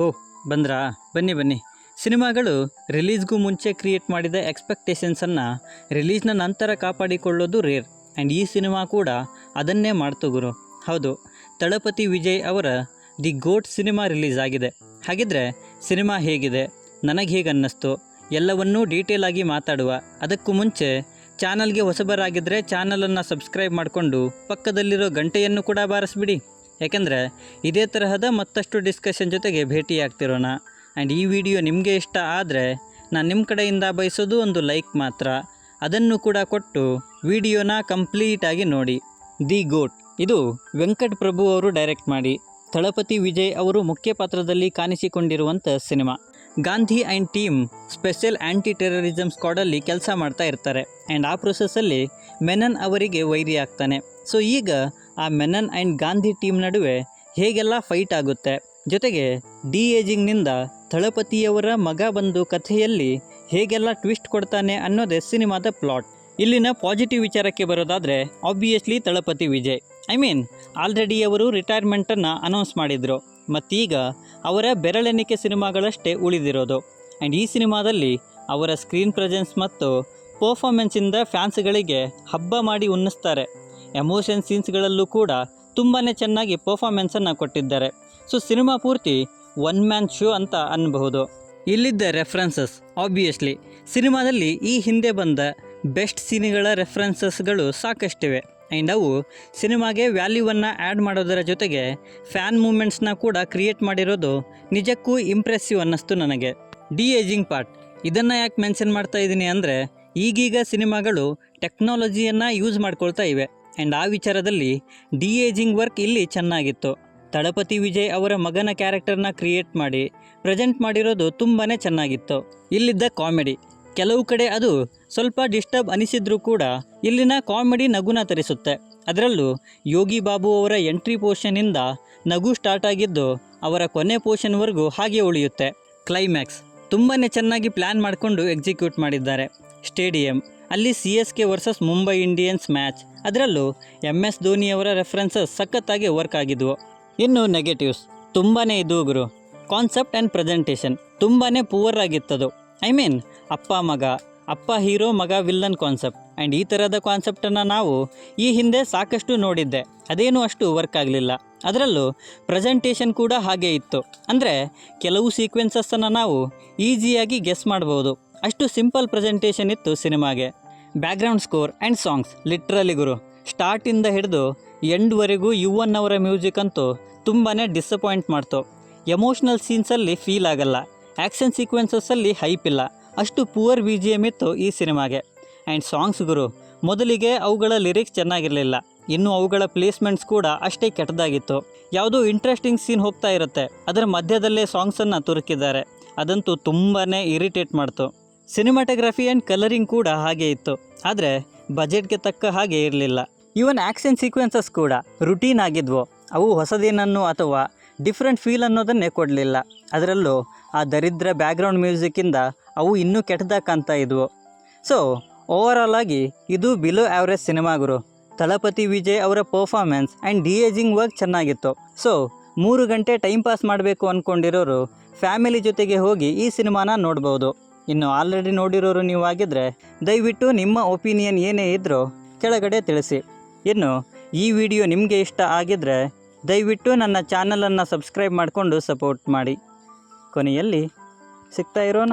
ಓಹ್ ಬಂದ್ರಾ, ಬನ್ನಿ ಬನ್ನಿ. ಸಿನಿಮಾಗಳು ರಿಲೀಸ್ಗೂ ಮುಂಚೆ ಕ್ರಿಯೇಟ್ ಮಾಡಿದ ಎಕ್ಸ್ಪೆಕ್ಟೇಷನ್ಸನ್ನು ರಿಲೀಸ್ನ ನಂತರ ಕಾಪಾಡಿಕೊಳ್ಳೋದು ರೇರ್. ಆ್ಯಂಡ್ ಈ ಸಿನಿಮಾ ಕೂಡ ಅದನ್ನೇ ಮಾಡ್ತು ಗುರು. ಹೌದು, ತಳಪತಿ ವಿಜಯ್ ಅವರ ದಿ ಗೋಟ್ ಸಿನಿಮಾ ರಿಲೀಸ್ ಆಗಿದೆ. ಹಾಗಿದ್ರೆ ಸಿನಿಮಾ ಹೇಗಿದೆ, ನನಗೆ ಹೇಗೆ ಅನ್ನಿಸ್ತು, ಎಲ್ಲವನ್ನೂ ಡೀಟೇಲ್ ಆಗಿ ಮಾತಾಡುವ. ಅದಕ್ಕೂ ಮುಂಚೆ ಚಾನಲ್ಗೆ ಹೊಸಬರಾಗಿದ್ದರೆ ಚಾನಲನ್ನು ಸಬ್ಸ್ಕ್ರೈಬ್ ಮಾಡಿಕೊಂಡು ಪಕ್ಕದಲ್ಲಿರೋ ಗಂಟೆಯನ್ನು ಕೂಡ ಬಾರಿಸ್ಬಿಡಿ. ಯಾಕೆಂದರೆ ಇದೇ ತರಹದ ಮತ್ತಷ್ಟು ಡಿಸ್ಕಷನ್ ಜೊತೆಗೆ ಭೇಟಿಯಾಗ್ತಿರೋಣ. ಆ್ಯಂಡ್ ಈ ವಿಡಿಯೋ ನಿಮಗೆ ಇಷ್ಟ ಆದರೆ ನಾನು ನಿಮ್ಮ ಕಡೆಯಿಂದ ಬಯಸೋದು ಒಂದು ಲೈಕ್ ಮಾತ್ರ. ಅದನ್ನು ಕೂಡ ಕೊಟ್ಟು ವಿಡಿಯೋನ ಕಂಪ್ಲೀಟಾಗಿ ನೋಡಿ. ದಿ ಗೋಟ್ ಇದು ವೆಂಕಟ್ ಪ್ರಭು ಅವರು ಡೈರೆಕ್ಟ್ ಮಾಡಿ ತಳಪತಿ ವಿಜಯ್ ಅವರು ಮುಖ್ಯ ಪಾತ್ರದಲ್ಲಿ ಕಾಣಿಸಿಕೊಂಡಿರುವಂಥ cinema. Gandhi and team special anti terrorism ಸ್ಕ್ವಾಡಲ್ಲಿ ಕೆಲಸ ಮಾಡ್ತಾ ಇರ್ತಾರೆ. ಆ್ಯಂಡ್ ಆ ಪ್ರೊಸೆಸ್ಸಲ್ಲಿ ಮೆನನ್ ಅವರಿಗೆ ವೈರಿ ಆಗ್ತಾನೆ. ಸೊ ಈಗ ಆ ಮೆನನ್ ಆ್ಯಂಡ್ ಗಾಂಧಿ ಟೀಮ್ ನಡುವೆ ಹೇಗೆಲ್ಲ ಫೈಟ್ ಆಗುತ್ತೆ, ಜೊತೆಗೆ ಡಿ ಏಜಿಂಗ್ನಿಂದ ತಳಪತಿಯವರ ಮಗ ಬಂದು ಕಥೆಯಲ್ಲಿ ಹೇಗೆಲ್ಲ ಟ್ವಿಸ್ಟ್ ಕೊಡ್ತಾನೆ ಅನ್ನೋದೇ ಸಿನಿಮಾದ ಪ್ಲಾಟ್. ಇಲ್ಲಿನ ಪಾಸಿಟಿವ್ ವಿಚಾರಕ್ಕೆ ಬರೋದಾದರೆ ಆಬ್ವಿಯಸ್ಲಿ ತಳಪತಿ ವಿಜಯ್. ಆಲ್ರೆಡಿ ಅವರು ರಿಟೈರ್ಮೆಂಟನ್ನು ಅನೌನ್ಸ್ ಮಾಡಿದರು. ಮತ್ತೀಗ ಅವರ ಬೆರಳೆಣಿಕೆ ಸಿನಿಮಾಗಳಷ್ಟೇ ಉಳಿದಿರೋದು. ಆ್ಯಂಡ್ ಈ ಸಿನಿಮಾದಲ್ಲಿ ಅವರ ಸ್ಕ್ರೀನ್ ಪ್ರೆಸೆನ್ಸ್ ಮತ್ತು ಪರ್ಫಾರ್ಮೆನ್ಸಿಂದ ಫ್ಯಾನ್ಸ್ಗಳಿಗೆ ಹಬ್ಬ ಮಾಡಿ ಉನ್ನಿಸ್ತಾರೆ. ಎಮೋಷನ್ ಸೀನ್ಸ್ಗಳಲ್ಲೂ ಕೂಡ ತುಂಬಾ ಚೆನ್ನಾಗಿ ಪರ್ಫಾರ್ಮೆನ್ಸನ್ನು ಕೊಟ್ಟಿದ್ದಾರೆ. ಸೊ ಸಿನಿಮಾ ಪೂರ್ತಿ ಒನ್ ಮ್ಯಾನ್ ಶೋ ಅಂತ ಅನ್ನಬಹುದು. ಇಲ್ಲಿದ್ದ ರೆಫರೆನ್ಸಸ್ ಆಬ್ವಿಯಸ್ಲಿ ಸಿನಿಮಾದಲ್ಲಿ ಈ ಹಿಂದೆ ಬಂದ ಬೆಸ್ಟ್ ಸೀನ್ಗಳ ರೆಫರೆನ್ಸಸ್ಗಳು ಸಾಕಷ್ಟಿವೆ. ಆ್ಯಂಡ್ ಅವು ಸಿನಿಮಾಗೆ ವ್ಯಾಲ್ಯೂವನ್ನು ಆ್ಯಡ್ ಮಾಡೋದರ ಜೊತೆಗೆ ಫ್ಯಾನ್ ಮೂಮೆಂಟ್ಸ್ನ ಕೂಡ ಕ್ರಿಯೇಟ್ ಮಾಡಿರೋದು ನಿಜಕ್ಕೂ ಇಂಪ್ರೆಸಿವ್ ಅನ್ನಿಸ್ತು ನನಗೆ. ಡಿ ಏಜಿಂಗ್ ಪಾರ್ಟ್ ಇದನ್ನು ಯಾಕೆ ಮೆನ್ಷನ್ ಮಾಡ್ತಾ ಇದ್ದೀನಿ ಅಂದರೆ ಈಗೀಗ ಸಿನಿಮಾಗಳು ಟೆಕ್ನಾಲಜಿಯನ್ನು ಯೂಸ್ ಮಾಡ್ಕೊಳ್ತಾ ಇವೆ. ಆ್ಯಂಡ್ ಆ ವಿಚಾರದಲ್ಲಿ ಡಿ ಏಜಿಂಗ್ ವರ್ಕ್ ಇಲ್ಲಿ ಚೆನ್ನಾಗಿತ್ತು. ತಳಪತಿ ವಿಜಯ್ ಅವರ ಮಗನ ಕ್ಯಾರೆಕ್ಟರ್ನ ಕ್ರಿಯೇಟ್ ಮಾಡಿ ಪ್ರೆಸೆಂಟ್ ಮಾಡಿರೋದು ತುಂಬಾ ಚೆನ್ನಾಗಿತ್ತು. ಇಲ್ಲಿದ್ದ ಕಾಮಿಡಿ ಕೆಲವು ಕಡೆ ಅದು ಸ್ವಲ್ಪ ಡಿಸ್ಟರ್ಬ್ ಅನಿಸಿದ್ರೂ ಕೂಡ ಇಲ್ಲಿನ ಕಾಮಿಡಿ ನಗುನ ತರಿಸುತ್ತೆ. ಅದರಲ್ಲೂ ಯೋಗಿ ಬಾಬು ಅವರ ಎಂಟ್ರಿ ಪೋರ್ಷನಿಂದ ನಗು ಸ್ಟಾರ್ಟ್ ಆಗಿದ್ದು ಅವರ ಕೊನೆ ಪೋರ್ಷನ್ವರೆಗೂ ಹಾಗೆ ಉಳಿಯುತ್ತೆ. ಕ್ಲೈಮ್ಯಾಕ್ಸ್ ತುಂಬಾ ಚೆನ್ನಾಗಿ ಪ್ಲ್ಯಾನ್ ಮಾಡಿಕೊಂಡು ಎಕ್ಸಿಕ್ಯೂಟ್ ಮಾಡಿದ್ದಾರೆ. ಸ್ಟೇಡಿಯಂ ಅಲ್ಲಿ CSK versus Mumbai Indians match, ಅದರಲ್ಲೂ MS ಧೋನಿಯವರ ರೆಫರೆನ್ಸಸ್ ಸಖತ್ತಾಗಿ ವರ್ಕ್ ಆಗಿದ್ವು. ಇನ್ನು ನೆಗೆಟಿವ್ಸ್ ತುಂಬಾ ಇದ್ವು ಗುರು. ಕಾನ್ಸೆಪ್ಟ್ ಆ್ಯಂಡ್ ಪ್ರೆಸೆಂಟೇಷನ್ ತುಂಬಾ ಪುವರ್ ಆಗಿತ್ತದು. ಅಪ್ಪ ಮಗ, ಅಪ್ಪ ಹೀರೋ ಮಗ ವಿಲ್ಲನ್ ಕಾನ್ಸೆಪ್ಟ್. ಆ್ಯಂಡ್ ಈ ಥರದ ಕಾನ್ಸೆಪ್ಟನ್ನು ನಾವು ಈ ಹಿಂದೆ ಸಾಕಷ್ಟು ನೋಡಿದ್ದೆ, ಅದೇನೂ ಅಷ್ಟು ವರ್ಕ್ ಆಗಲಿಲ್ಲ. ಅದರಲ್ಲೂ ಪ್ರೆಸೆಂಟೇಷನ್ ಕೂಡ ಹಾಗೇ ಇತ್ತು. ಅಂದರೆ ಕೆಲವು ಸೀಕ್ವೆನ್ಸಸ್ಸನ್ನು ನಾವು ಈಸಿಯಾಗಿ ಗೆಸ್ ಮಾಡ್ಬೋದು, ಅಷ್ಟು ಸಿಂಪಲ್ ಪ್ರೆಸೆಂಟೇಷನ್ ಇತ್ತು ಸಿನಿಮಾಗೆ. Background score and songs literally ಗುರು, ಸ್ಟಾರ್ಟಿಂದ ಹಿಡಿದು ಎಂಡ್ವರೆಗೂ ಯುವನ್ ಅವರ ಮ್ಯೂಸಿಕ್ ಅಂತೂ ತುಂಬಾ ಡಿಸಪಾಯಿಂಟ್ ಮಾಡ್ತು. ಎಮೋಷ್ನಲ್ ಸೀನ್ಸಲ್ಲಿ ಫೀಲ್ ಆಗಲ್ಲ, ಆ್ಯಕ್ಷನ್ ಸೀಕ್ವೆನ್ಸಸ್ಸಲ್ಲಿ ಹೈಪ್ ಇಲ್ಲ, ಅಷ್ಟು ಪುವರ್ BGM ಇತ್ತು ಈ ಸಿನಿಮಾಗೆ. ಆ್ಯಂಡ್ ಸಾಂಗ್ಸ್ ಗುರು, ಮೊದಲಿಗೆ ಅವುಗಳ ಲಿರಿಕ್ಸ್ ಚೆನ್ನಾಗಿರಲಿಲ್ಲ, ಇನ್ನು ಅವುಗಳ ಪ್ಲೇಸ್ಮೆಂಟ್ಸ್ ಕೂಡ ಅಷ್ಟೇ ಕೆಟ್ಟದಾಗಿತ್ತು. ಯಾವುದೋ ಇಂಟ್ರೆಸ್ಟಿಂಗ್ ಸೀನ್ ಹೋಗ್ತಾ ಇರುತ್ತೆ, ಅದರ ಮಧ್ಯದಲ್ಲೇ ಸಾಂಗ್ಸನ್ನು ತುರುಕಿದ್ದಾರೆ, ಅದಂತೂ ತುಂಬಾ ಇರಿಟೇಟ್ ಮಾಡ್ತು. ಸಿನಿಮಾಟೋಗ್ರಫಿ ಆ್ಯಂಡ್ ಕಲರಿಂಗ್ ಕೂಡ ಹಾಗೆ ಇತ್ತು, ಆದರೆ ಬಜೆಟ್ಗೆ ತಕ್ಕ ಹಾಗೆ ಇರಲಿಲ್ಲ. ಈವನ್ ಆ್ಯಕ್ಷನ್ ಸೀಕ್ವೆನ್ಸಸ್ ಕೂಡ ರುಟೀನ್ ಆಗಿದ್ವು, ಅವು ಹೊಸದೇನನ್ನು ಅಥವಾ ಡಿಫ್ರೆಂಟ್ ಫೀಲ್ ಅನ್ನೋದನ್ನೇ ಕೊಡಲಿಲ್ಲ. ಅದರಲ್ಲೂ ಆ ದರಿದ್ರ ಬ್ಯಾಕ್ಗ್ರೌಂಡ್ ಮ್ಯೂಸಿಕ್ಕಿಂದ ಅವು ಇನ್ನೂ ಕೆಟ್ಟದಾಗ ಕಾಣ್ತಾ ಇದ್ವು. ಸೊ ಓವರಾಲ್ ಆಗಿ ಇದು ಬಿಲೋ ಆ್ಯಾವ್ರೇಜ್ ಸಿನಿಮಾ ಗುರು. ತಳಪತಿ ವಿಜಯ್ ಅವರ performance and D ageing work ಚೆನ್ನಾಗಿತ್ತು. ಸೊ 3 ಗಂಟೆ ಟೈಮ್ ಪಾಸ್ ಮಾಡಬೇಕು ಅಂದ್ಕೊಂಡಿರೋರು ಫ್ಯಾಮಿಲಿ ಜೊತೆಗೆ ಹೋಗಿ ಈ ಸಿನಿಮಾನ ನೋಡ್ಬೋದು. ಇನ್ನು ಆಲ್ರೆಡಿ ನೋಡಿರೋರು ನೀವು ಆಗಿದ್ದರೆ ದಯವಿಟ್ಟು ನಿಮ್ಮ ಒಪಿನಿಯನ್ ಏನೇ ಇದ್ದರೂ ಕೆಳಗಡೆ ತಿಳಿಸಿ. ಇನ್ನು ಈ ವಿಡಿಯೋ ನಿಮಗೆ ಇಷ್ಟ ಆಗಿದ್ದರೆ ದಯವಿಟ್ಟು ನನ್ನ ಚಾನಲನ್ನು ಸಬ್ಸ್ಕ್ರೈಬ್ ಮಾಡಿಕೊಂಡು ಸಪೋರ್ಟ್ ಮಾಡಿ. ಕೊನೆಯಲ್ಲಿ ಸಿಗ್ತಾ ಇರೋಣ.